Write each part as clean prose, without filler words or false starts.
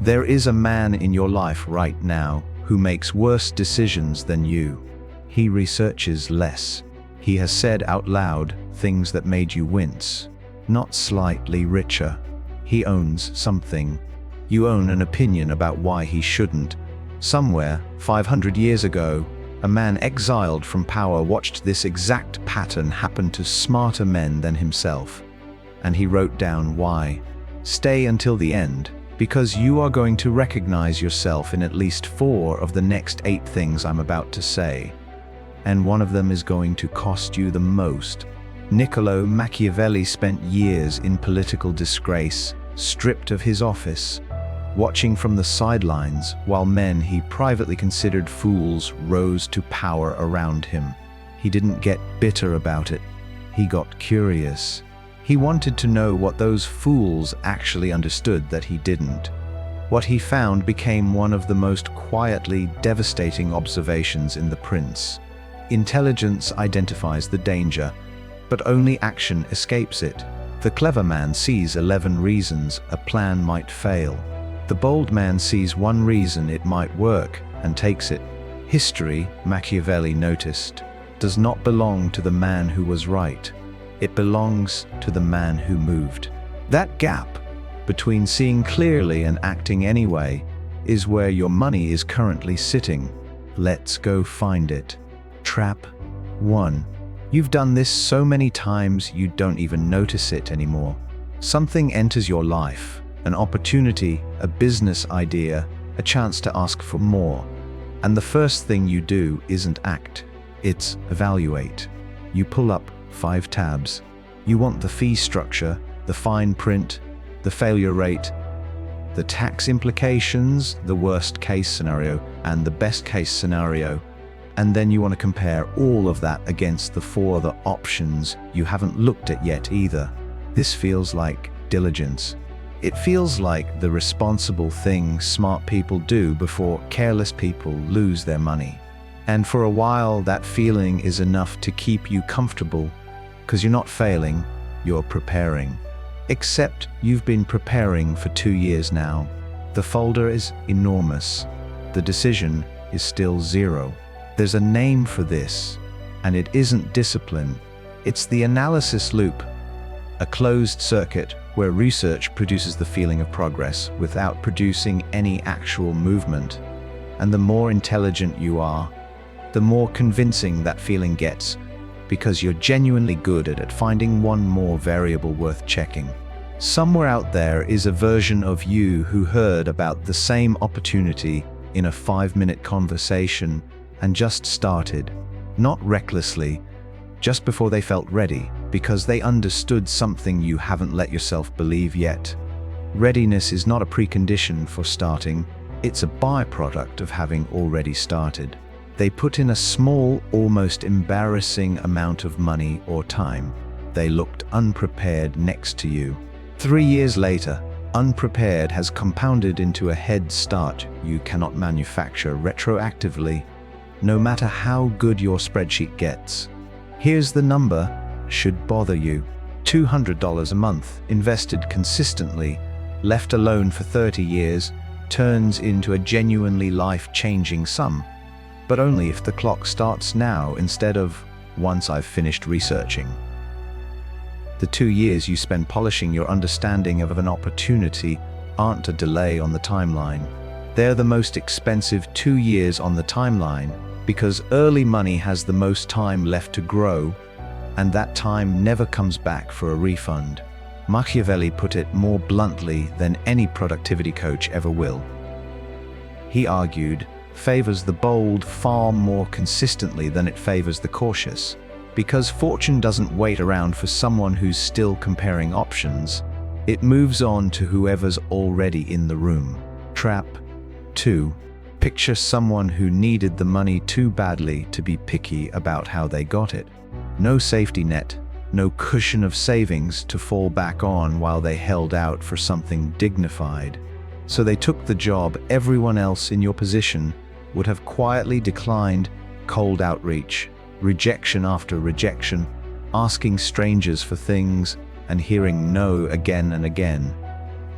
There is a man in your life right now who makes worse decisions than you. He researches less. He has said out loud things that made you wince. Not slightly richer. He owns something. You own an opinion about why he shouldn't. Somewhere, 500 years ago, a man exiled from power watched this exact pattern happen to smarter men than himself. And he wrote down why. Stay until the end, because you are going to recognize yourself in at least 4 of the next 8 things I'm about to say. And one of them is going to cost you the most. Niccolò Machiavelli spent years in political disgrace, stripped of his office, watching from the sidelines while men he privately considered fools rose to power around him. He didn't get bitter about it. He got curious. He wanted to know what those fools actually understood that he didn't. What he found became one of the most quietly devastating observations in The Prince. Intelligence identifies the danger, but only action escapes it. The clever man sees 11 reasons a plan might fail. The bold man sees 1 reason it might work and takes it. History, Machiavelli noticed, does not belong to the man who was right. It belongs to the man who moved. That gap between seeing clearly and acting anyway is where your money is currently sitting. Let's go find it. Trap 1. You've done this so many times you don't even notice it anymore. Something enters your life, an opportunity, a business idea, a chance to ask for more. And the first thing you do isn't act, it's evaluate. You pull up 5 tabs. You want the fee structure, the fine print, the failure rate, the tax implications, the worst case scenario, and the best case scenario. And then you want to compare all of that against the 4 other options you haven't looked at yet either. This feels like diligence. It feels like the responsible thing smart people do before careless people lose their money. And for a while, that feeling is enough to keep you comfortable, because you're not failing, you're preparing. Except you've been preparing for 2 years now. The folder is enormous. The decision is still 0. There's a name for this, and it isn't discipline. It's the analysis loop, a closed circuit where research produces the feeling of progress without producing any actual movement. And the more intelligent you are, the more convincing that feeling gets, because you're genuinely good at finding one more variable worth checking. Somewhere out there is a version of you who heard about the same opportunity in a 5-minute conversation and just started, not recklessly, just before they felt ready, because they understood something you haven't let yourself believe yet. Readiness is not a precondition for starting, it's a byproduct of having already started. They put in a small, almost embarrassing amount of money or time. They looked unprepared next to you. 3 years later, unprepared has compounded into a head start you cannot manufacture retroactively, no matter how good your spreadsheet gets. Here's the number, should bother you. $200 a month, invested consistently, left alone for 30 years, turns into a genuinely life-changing sum. But only if the clock starts now instead of once I've finished researching. The 2 years you spend polishing your understanding of an opportunity aren't a delay on the timeline. They're the most expensive 2 years on the timeline because early money has the most time left to grow, and that time never comes back for a refund. Machiavelli put it more bluntly than any productivity coach ever will. He argued, favors the bold far more consistently than it favors the cautious, because fortune doesn't wait around for someone who's still comparing options. It moves on to whoever's already in the room. Trap 2. Picture someone who needed the money too badly to be picky about how they got it. No safety net, no cushion of savings to fall back on while they held out for something dignified. So they took the job everyone else in your position would have quietly declined, cold outreach, rejection after rejection, asking strangers for things and hearing no again and again.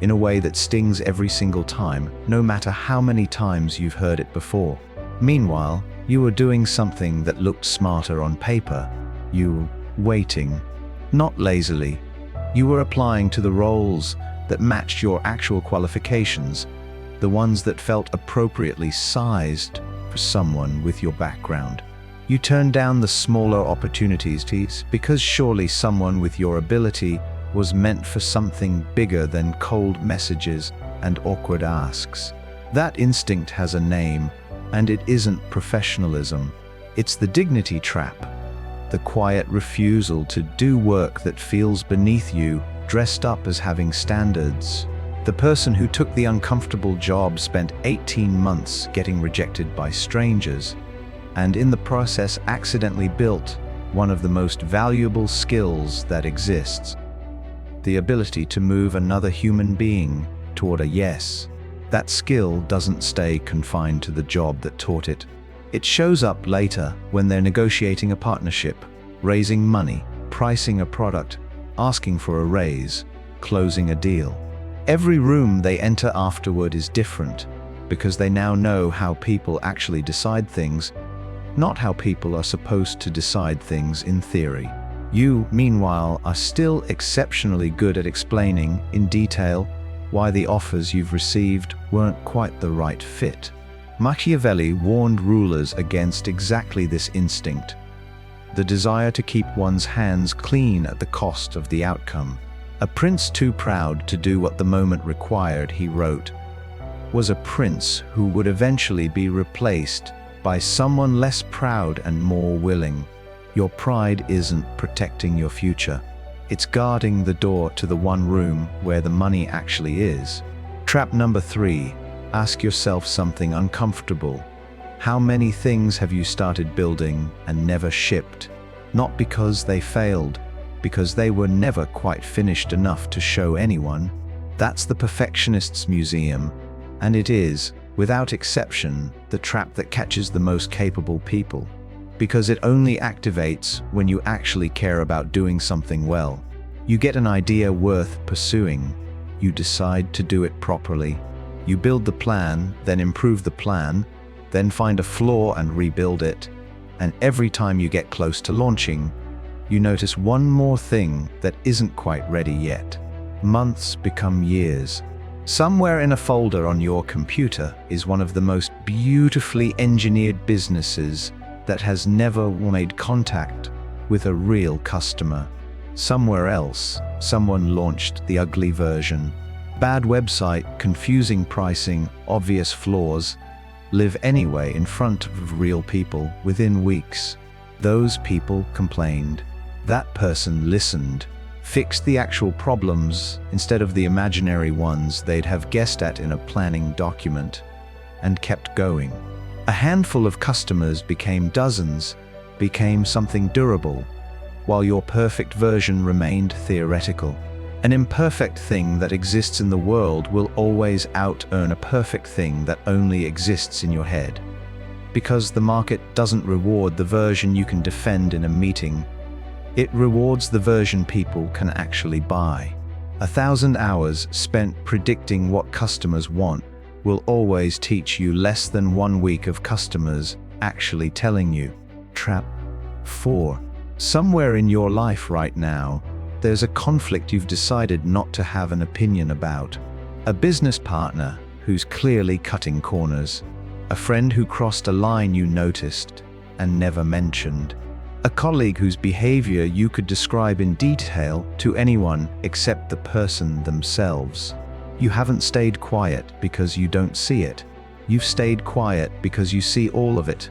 in a way that stings every single time, no matter how many times you've heard it before. Meanwhile, you were doing something that looked smarter on paper. You were waiting, not lazily. You were applying to the roles that matched your actual qualifications, the ones that felt appropriately sized for someone with your background. You turned down the smaller opportunities because surely someone with your ability was meant for something bigger than cold messages and awkward asks. That instinct has a name, and it isn't professionalism. It's the dignity trap, the quiet refusal to do work that feels beneath you, dressed up as having standards. The person who took the uncomfortable job spent 18 months getting rejected by strangers, and in the process accidentally built one of the most valuable skills that exists: the ability to move another human being toward a yes. That skill doesn't stay confined to the job that taught it. It shows up later when they're negotiating a partnership, raising money, pricing a product, asking for a raise, closing a deal. Every room they enter afterward is different, because they now know how people actually decide things, not how people are supposed to decide things in theory. You, meanwhile, are still exceptionally good at explaining, in detail, why the offers you've received weren't quite the right fit. Machiavelli warned rulers against exactly this instinct, the desire to keep one's hands clean at the cost of the outcome. A prince too proud to do what the moment required, he wrote, was a prince who would eventually be replaced by someone less proud and more willing. Your pride isn't protecting your future. It's guarding the door to the one room where the money actually is. Trap number 3. Ask yourself something uncomfortable. How many things have you started building and never shipped? Not because they failed, because they were never quite finished enough to show anyone. That's the perfectionist's museum, and it is, without exception, the trap that catches the most capable people. Because it only activates when you actually care about doing something well. You get an idea worth pursuing. You decide to do it properly. You build the plan, then improve the plan, then find a flaw and rebuild it. And every time you get close to launching, you notice one more thing that isn't quite ready yet. Months become years. Somewhere in a folder on your computer is one of the most beautifully engineered businesses that has never made contact with a real customer. Somewhere else, someone launched the ugly version. Bad website, confusing pricing, obvious flaws, live anyway in front of real people within weeks. Those people complained. That person listened, fixed the actual problems instead of the imaginary ones they'd have guessed at in a planning document, and kept going. A handful of customers became dozens, became something durable, while your perfect version remained theoretical. An imperfect thing that exists in the world will always out-earn a perfect thing that only exists in your head. Because the market doesn't reward the version you can defend in a meeting, it rewards the version people can actually buy. 1,000 hours spent predicting what customers want will always teach you less than 1 week of customers actually telling you. Trap 4. Somewhere in your life right now, there's a conflict you've decided not to have an opinion about. A business partner who's clearly cutting corners. A friend who crossed a line you noticed and never mentioned. A colleague whose behavior you could describe in detail to anyone except the person themselves. You haven't stayed quiet because you don't see it. You've stayed quiet because you see all of it.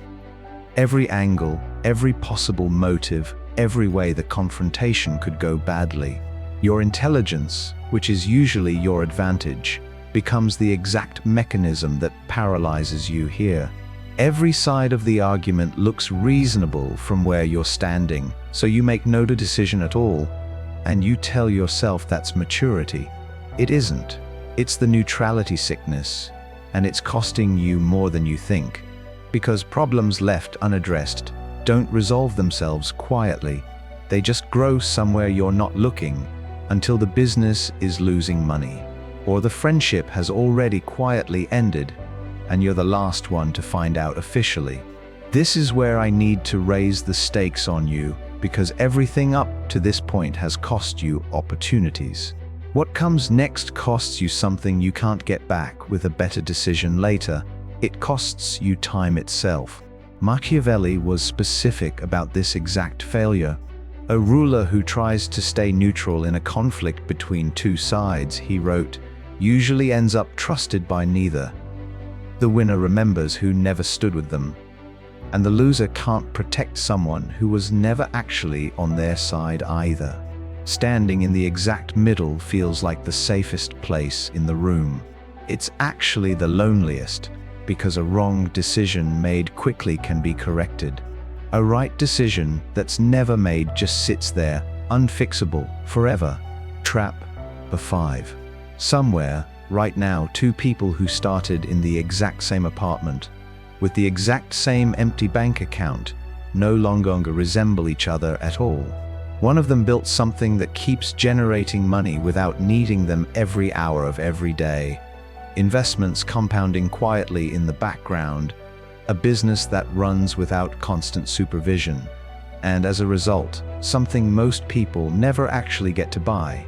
Every angle, every possible motive, every way the confrontation could go badly. Your intelligence, which is usually your advantage, becomes the exact mechanism that paralyzes you here. Every side of the argument looks reasonable from where you're standing, so you make no decision at all, and you tell yourself that's maturity. It isn't. It's the neutrality sickness, and it's costing you more than you think. Because problems left unaddressed don't resolve themselves quietly. They just grow somewhere you're not looking, until the business is losing money, or the friendship has already quietly ended, and you're the last one to find out officially. This is where I need to raise the stakes on you, because everything up to this point has cost you opportunities. What comes next costs you something you can't get back with a better decision later. It costs you time itself. Machiavelli was specific about this exact failure. A ruler who tries to stay neutral in a conflict between two sides, he wrote, usually ends up trusted by neither. The winner remembers who never stood with them, and the loser can't protect someone who was never actually on their side either. Standing in the exact middle feels like the safest place in the room. It's actually the loneliest, because a wrong decision made quickly can be corrected. A right decision that's never made just sits there, unfixable, forever. Trap 5. Somewhere, right now, two people who started in the exact same apartment, with the exact same empty bank account, no longer resemble each other at all. One of them built something that keeps generating money without needing them every hour of every day. Investments compounding quietly in the background, a business that runs without constant supervision, and as a result, something most people never actually get to buy.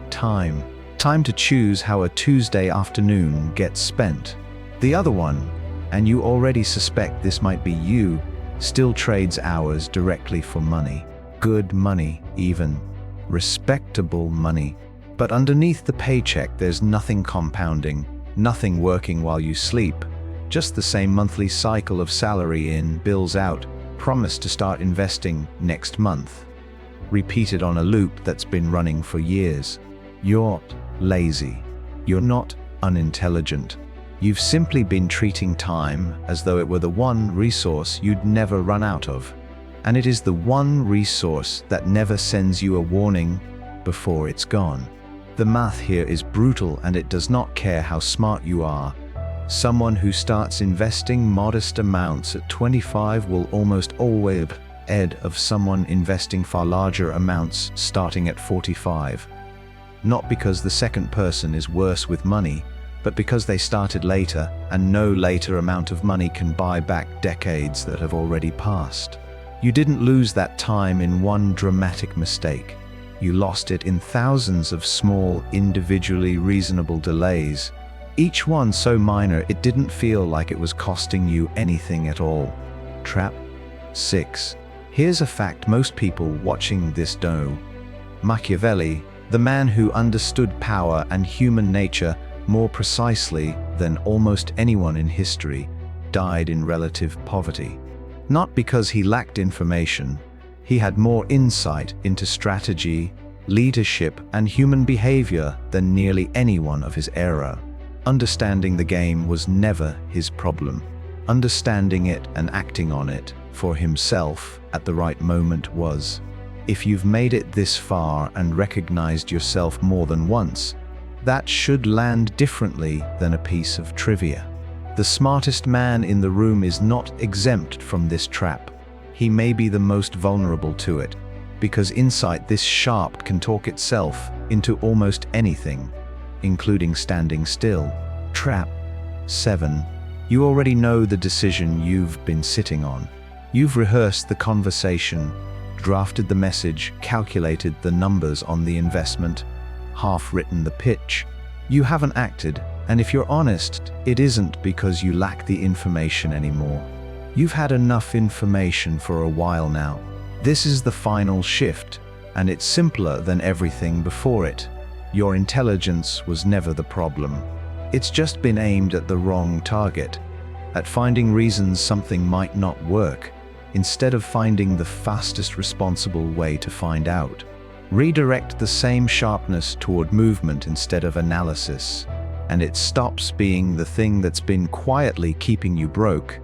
Time. Time to choose how a Tuesday afternoon gets spent. The other one, and you already suspect this might be you, still trades hours directly for money. Good money, even. Respectable money. But underneath the paycheck there's nothing compounding, nothing working while you sleep. Just the same monthly cycle of salary in, bills out, promise to start investing next month. Repeated on a loop that's been running for years. You're lazy. You're not unintelligent. You've simply been treating time as though it were the one resource you'd never run out of. And it is the one resource that never sends you a warning before it's gone. The math here is brutal, and it does not care how smart you are. Someone who starts investing modest amounts at 25 will almost always be ahead of someone investing far larger amounts starting at 45. Not because the second person is worse with money, but because they started later, and no later amount of money can buy back decades that have already passed. You didn't lose that time in one dramatic mistake. You lost it in thousands of small, individually reasonable delays, each one so minor it didn't feel like it was costing you anything at all. Trap 6. Here's a fact most people watching this know. Machiavelli, the man who understood power and human nature more precisely than almost anyone in history, died in relative poverty. Not because he lacked information. He had more insight into strategy, leadership, and human behavior than nearly anyone of his era. Understanding the game was never his problem. Understanding it and acting on it for himself at the right moment was. If you've made it this far and recognized yourself more than once, that should land differently than a piece of trivia. The smartest man in the room is not exempt from this trap. He may be the most vulnerable to it, because insight this sharp can talk itself into almost anything, including standing still. Trap 7. You already know the decision you've been sitting on. You've rehearsed the conversation, drafted the message, calculated the numbers on the investment, half-written the pitch. You haven't acted, and if you're honest, it isn't because you lack the information anymore. You've had enough information for a while now. This is the final shift, and it's simpler than everything before it. Your intelligence was never the problem. It's just been aimed at the wrong target, at finding reasons something might not work, instead of finding the fastest responsible way to find out. Redirect the same sharpness toward movement instead of analysis, and it stops being the thing that's been quietly keeping you broke,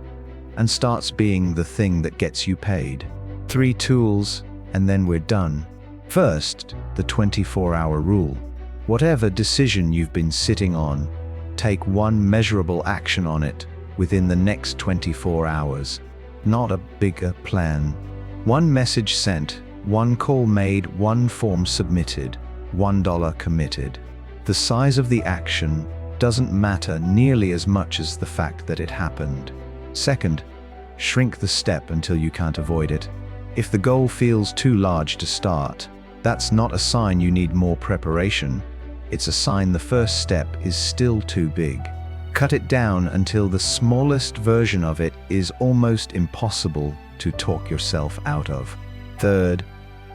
and starts being the thing that gets you paid. 3 tools, and then we're done. First, the 24-hour rule. Whatever decision you've been sitting on, take one measurable action on it within the next 24 hours. Not a bigger plan. One message sent, one call made, one form submitted, $1 committed. The size of the action doesn't matter nearly as much as the fact that it happened. Second, shrink the step until you can't avoid it. If the goal feels too large to start, that's not a sign you need more preparation. It's a sign the first step is still too big. Cut it down until the smallest version of it is almost impossible to talk yourself out of. Third,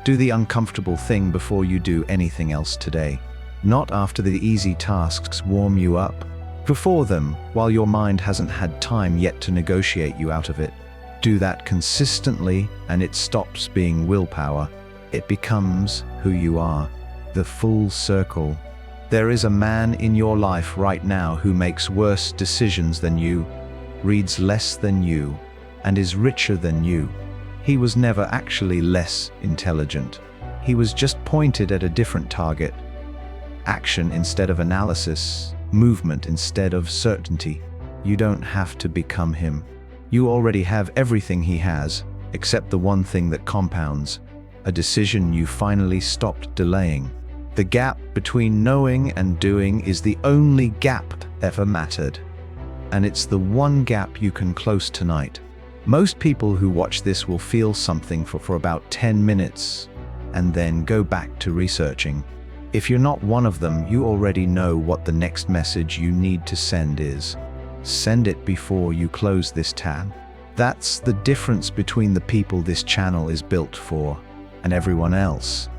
do the uncomfortable thing before you do anything else today. Not after the easy tasks warm you up. Before them, while your mind hasn't had time yet to negotiate you out of it. Do that consistently, and it stops being willpower. It becomes who you are. The full circle. There is a man in your life right now who makes worse decisions than you, reads less than you, and is richer than you. He was never actually less intelligent. He was just pointed at a different target. Action instead of analysis, movement instead of certainty. You don't have to become him. You already have everything he has, except the one thing that compounds, a decision you finally stopped delaying. The gap between knowing and doing is the only gap that ever mattered. And it's the one gap you can close tonight. Most people who watch this will feel something for about 10 minutes, and then go back to researching. If you're not one of them, you already know what the next message you need to send is. Send it before you close this tab. That's the difference between the people this channel is built for and everyone else.